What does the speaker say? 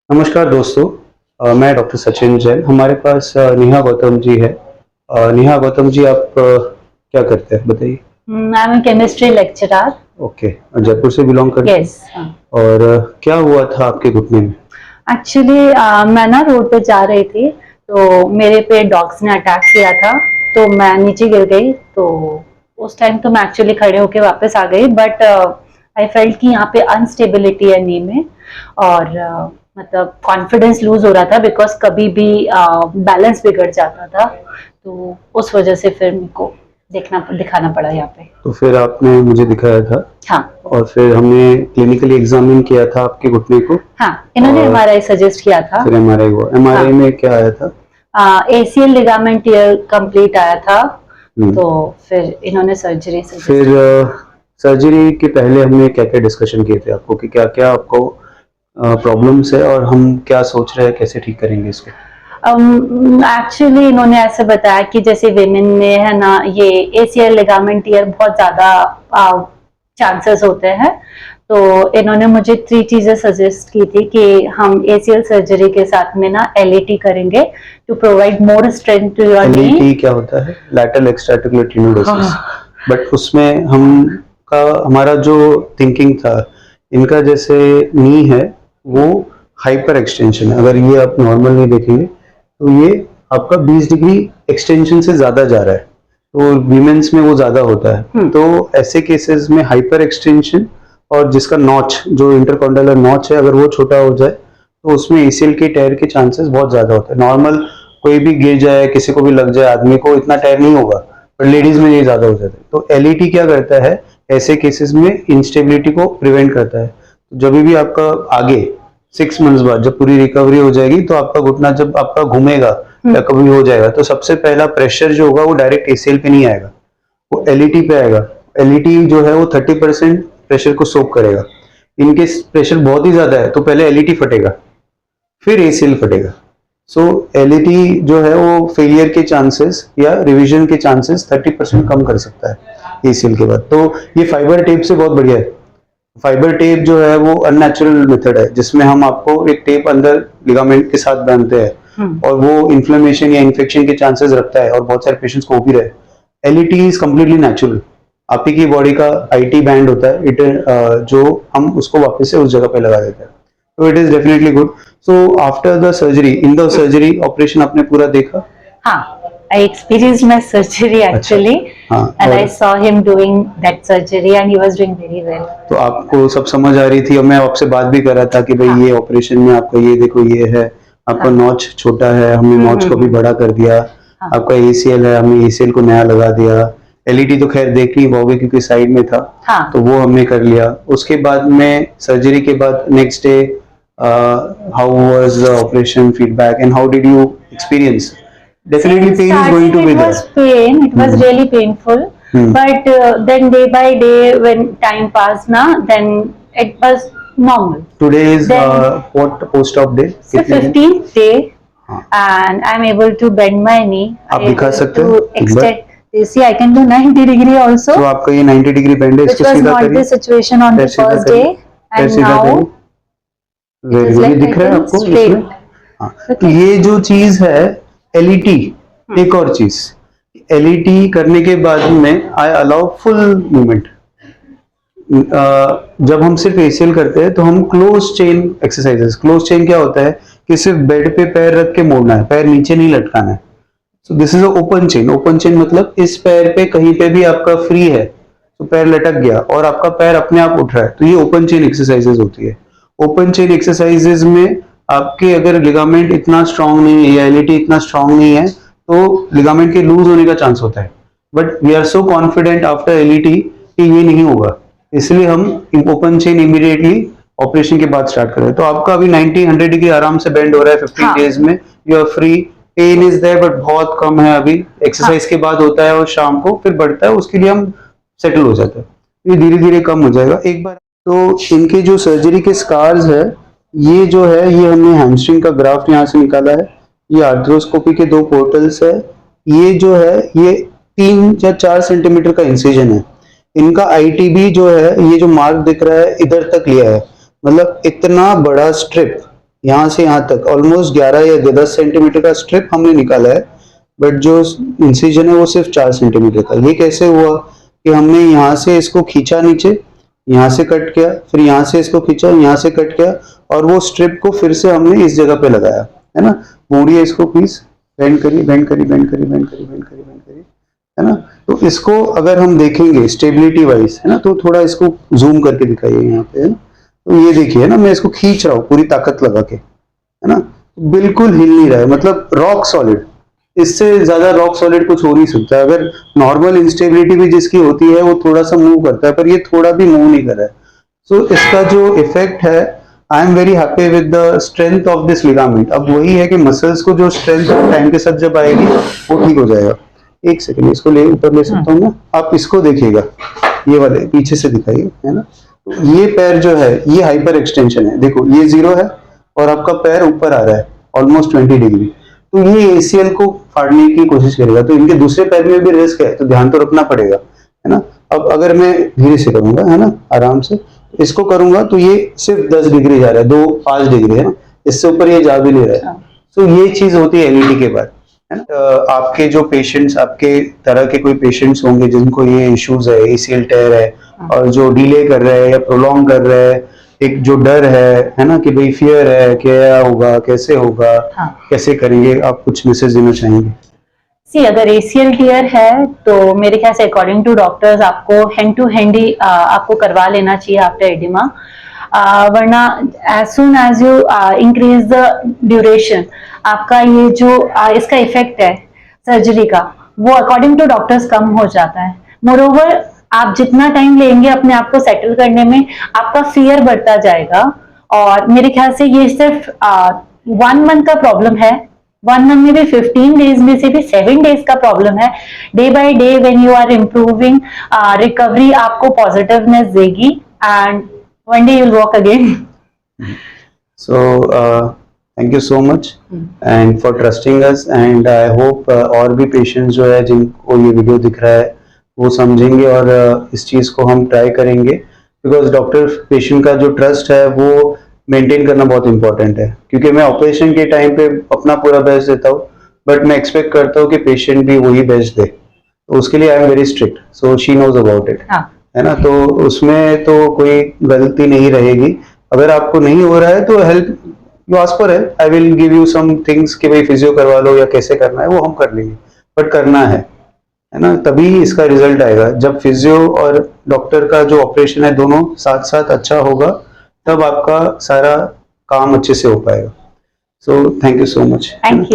नमस्कार दोस्तों। मैं डॉक्टर सचिन जैन। हमारे पास नेहा गौतम जी है। नेहा गौतम जी, आप क्या करते हैं बताइए। I am chemistry lecturer. Okay, Jaipur से बिलोंग करते हैं। यस। और क्या हुआ था आपके घुटने में? एक्चुअली मैं ना रोड पे जा रही थी तो मेरे पे डॉग्स ने अटैक किया था तो मैं नीचे गिर गई। तो उस टाइम तो मैं एक्चुअली खड़े होके वापस आ गई, बट आई फेल्ट कि यहाँ पे अनस्टेबिलिटी है नी में। और मतलब कॉन्फिडेंस लूज हो रहा था बिकॉज कभी भी बैलेंस बिगड़ जाता था। तो उस वजह से फिर मेरे को दिखाना पड़ा यहाँ पे। तो फिर आपने मुझे दिखाया था। हाँ। और फिर हमने क्लिनिकली एग्जामिन किया था आपके घुटने को। हाँ, इन्होंने और एमआरआई सजेस्ट किया था। फिर एमआरआई हुआ। एमआरआई में क्या आया था? एसीएल लिगामेंट टियर कंप्लीट आया था। तो फिर इन्होंने सर्जरी फिर सर्जरी के पहले हमने क्या क्या डिस्कशन किए थे आपको कि क्या क्या आपको प्रॉब्लम्स है और हम क्या सोच रहे हैं कैसे ठीक करेंगे इसको? एक्चुअली इन्होंने ऐसे बताया कि जैसे विमेन में है ना, ये एसीएल लिगामेंट टियर बहुत ज्यादा चांसेस होते हैं। तो इन्होंने मुझे 3 चीजें सजेस्ट की थी कि हम एसीएल सर्जरी के साथ में ना एलईटी करेंगे to provide more strength to your knee. LET क्या होता है? लैटरल एक्स्ट्राआर्टिकुलर टेनोडोसिस। बट उसमें हमारा जो थिंकिंग था, इनका जैसे नी है वो हाइपर एक्सटेंशन है। अगर ये आप नॉर्मल नहीं देखेंगे तो ये आपका 20 डिग्री एक्सटेंशन से ज्यादा जा रहा है, तो वीमेंस में वो ज्यादा होता है। तो ऐसे केसेस में हाइपर एक्सटेंशन और जिसका नॉच, जो इंटरकॉन्डलर नॉच है, अगर वो छोटा हो जाए तो उसमें एसीएल के टेयर के चांसेस बहुत ज्यादा होते हैं। नॉर्मल कोई भी गिर जाए, किसी को भी लग जाए, आदमी को इतना टेयर नहीं होगा, पर लेडीज में ये ज्यादा हो जाता है। तो एलईटी क्या करता है, ऐसे केसेस में इंस्टेबिलिटी को प्रिवेंट करता है। जब भी आपका आगे 6 मंथ्स बाद जब पूरी रिकवरी हो जाएगी तो आपका घुटना जब आपका घूमेगा या कभी हो जाएगा तो सबसे पहला प्रेशर जो होगा वो डायरेक्ट एसीएल पे नहीं आएगा, वो एलईटी पे आएगा। एलईटी जो है वो 30% प्रेशर को सोक करेगा। इनकेस प्रेशर बहुत ही ज्यादा है तो पहले एलईटी फटेगा, फिर एसीएल फटेगा। सो एलईटी जो है वो फेलियर के चांसेस या रिवीजन के चांसेस 30% कम कर सकता है एसीएल के बाद। तो ये फाइबर टेप से बहुत बढ़िया है। फाइबर टेप जो है वो अननेचुरल मेथड है जिसमें हम आपको एक टेप अंदर लिगामेंट के साथ बांधते हैं और वो इन्फ्लेमेशन या इन्फेक्शन के चांसेस रखता है और बहुत सारे पेशेंट्स को भी रहे। LET is completely natural. आप ही की बॉडी का आईटी बैंड होता है, जो हम उसको वापस से उस जगह पे लगा देते हैं। तो it is definitely good. So after the surgery, in the surgery operation आपने पूरा देखा? हाँ, I experienced my surgery actually, and I saw him doing that surgery and he was doing very well. तो आपको सब समझ आ रही थी और मैं आपसे बात भी कर रहा था कि भाई ये ऑपरेशन में आपका ये देखो ये है, आपका नॉच छोटा है, हमने नॉच को भी बड़ा कर दिया। आपका एसीएल है, हमने एसीएल को नया लगा दिया। एलईडी तो खैर देख नहीं पाओगे क्योंकि साइड में था। तो वो हमने कर लिया। उसके बाद में सर्जरी के बाद next day how was the operation feedback and how did you experience? Definitely pain is going to be there. It was pain, it was really painful, but then day by day when time passed na, then it was normal. Today is what post-op day? So 15th day and I'm able to bend my knee. आप दिखा सकते हैं extend. You see, I can do 90 degree also. तो आपका ये 90 degree bend है, इसको सीधा करिए। Which was not the situation on the first day and now ये दिख रहा है आपको इसमें? हाँ, तो ये जो चीज है एलईटी, एक और चीज, एलईटी करने के बाद में आई अलाउ फुल मूवमेंट। जब हम सिर्फ एसीएल करते हैं तो हम close chain exercises, close chain क्या होता है कि सिर्फ बेड पे पैर रख के मोड़ना है, पैर नीचे नहीं लटकाना है। So this is open chain. Open chain मतलब इस पैर पे कहीं पे भी आपका फ्री है तो पैर लटक गया और आपका पैर अपने आप उठ रहा है, तो ये ओपन चेन एक्सरसाइजेस होती है। ओपन चेन एक्सरसाइजेस में आपके अगर लिगामेंट इतना स्ट्रांग नहीं है या एलईटी इतना स्ट्रांग नहीं है तो लिगामेंट के लूज होने का चांस होता है। But we are so confident after LET कि ये नहीं होगा, इसलिए हम ओपन चेन इमीडिएटली ऑपरेशन के बाद स्टार्ट करें। तो आपका अभी 90-100 डिग्री आराम से बेंड हो रहा है 15 डेज में। You are free. Pain is there but बहुत कम है अभी। एक्सरसाइज के बाद होता है और शाम को फिर बढ़ता है, उसके लिए हम सेटल हो जाते हैं। ये धीरे धीरे कम हो जाएगा एक बार। तो इनके जो सर्जरी के स्कार्स है, ये जो है ये हमने हैमस्ट्रिंग का ग्राफ्ट यहाँ से निकाला है। ये आर्थ्रोस्कोपी के 2 पोर्टल्स है। ये जो है ये 3 या 4 सेंटीमीटर का इंसिजन है। इनका आईटीबी जो है, ये जो मार्क दिख रहा है इधर तक लिया है, मतलब इतना बड़ा स्ट्रिप यहाँ से यहाँ तक ऑलमोस्ट 11 या 10 सेंटीमीटर का स्ट्रिप हमने निकाला है, बट जो इंसिजन है वो सिर्फ 4 सेंटीमीटर का। ये कैसे हुआ कि हमने यहाँ से इसको खींचा नीचे, यहाँ से कट किया, फिर यहाँ से इसको खींचा, यहाँ से कट किया, और वो स्ट्रिप को फिर से हमने इस जगह पे लगाया, है ना। मोड़िए इसको प्लीज, बेंड करिए, बेंड करिए, बेंड करिए, बेंड करिए, बेंड करिए, बेंड करिए, है ना। तो इसको अगर हम देखेंगे स्टेबिलिटी वाइज, है ना, तो थोड़ा इसको जूम करके दिखाइए यहाँ पे, है ना। तो ये देखिए ना, मैं इसको खींच रहा हूँ पूरी ताकत लगा के, है ना, बिल्कुल हिल नहीं रहा है, मतलब रॉक सॉलिड। इससे ज्यादा रॉक सॉलिड कुछ हो नहीं सकता। अगर नॉर्मल इंस्टेबिलिटी भी जिसकी होती है वो थोड़ा सा मूव करता है, पर ये थोड़ा भी मूव नहीं कर रहा है। सो इसका जो इफेक्ट है, आई am very happy with the strength of this ligament. अब वही है कि मसल्स को जो स्ट्रेंथ टाइम के साथ जब आएगी वो ठीक हो जाएगा। एक सेकंड, इसको ले ऊपर ले सकता हूँ ना, आप इसको देखिएगा, ये वाले पीछे से दिखाइए, है ना। तो ये पैर जो है ये हाइपर एक्सटेंशन है, देखो ये 0 है और आपका पैर ऊपर आ रहा है ऑलमोस्ट 20 डिग्री। तो ये ACL को फाड़ने की कोशिश करेगा, तो इनके दूसरे पैर में भी रिस्क है, तो ध्यान तो रखना पड़ेगा, है ना। अब अगर मैं धीरे से करूंगा, है ना, आराम से इसको करूंगा, तो ये सिर्फ 10 डिग्री जा रहा है, 5 डिग्री, है ना, इससे ऊपर ये जा भी नहीं रहा है। तो ये चीज होती है LED के बाद, है ना। आपके जो पेशेंट्स, आपके तरह के कोई पेशेंट्स होंगे जिनको ये इश्यूज है, ACL टेयर है, और जो डिले कर रहे हैं या प्रोलॉन्ग कर रहे हैं, एक जो डर है ना, कि भाई फियर है, क्या होगा, कैसे होगा, कैसे करेंगे, आप कुछ मैसेज देना चाहेंगे? अगर ACL टीयर है तो मेरे ख्याल से अकॉर्डिंग टू डॉक्टर्स आपको हैंड टू हैंड ही आपको करवा लेना चाहिए आफ्टर एडिमा, वरना as soon as you increase the duration, आपका ये जो इसका इफेक्ट है सर्जरी का, वो अकॉर्डिंग टू डॉक्टर्स कम हो जाता है। मोरओवर आप जितना टाइम लेंगे अपने आप को सेटल करने में, आपका फियर बढ़ता जाएगा। और मेरे ख्याल से ये सिर्फ 1 मंथ का प्रॉब्लम है, 1 मंथ में भी 15 डेज में से भी 7 डेज का प्रॉब्लम है। Day by day when you are improving, recovery आपको पॉजिटिवनेस देगी, and one day you will walk again. So thank you so much and for trusting us, and I hope और भी patients जो है जिनको ये वीडियो दिख रहा है वो समझेंगे और इस चीज को हम ट्राई करेंगे, बिकॉज डॉक्टर पेशेंट का जो ट्रस्ट है वो मेंटेन करना बहुत इंपॉर्टेंट है। क्योंकि मैं ऑपरेशन के टाइम पे अपना पूरा बेस्ट देता हूँ, बट मैं एक्सपेक्ट करता हूँ कि पेशेंट भी वही बेस्ट दे, तो उसके लिए I am very strict, so she knows about it, है ना। तो उसमें तो कोई गलती नहीं रहेगी। अगर आपको नहीं हो रहा है तो help you ask for help, I will give you some things कि भाई फिजियो करवा लो या कैसे करना है वो हम कर लेंगे, बट करना है ना, तभी इसका रिजल्ट आएगा। जब फिजियो और डॉक्टर का जो ऑपरेशन है दोनों साथ साथ अच्छा होगा, तब आपका सारा काम अच्छे से हो पाएगा। सो thank you so much. Thank you.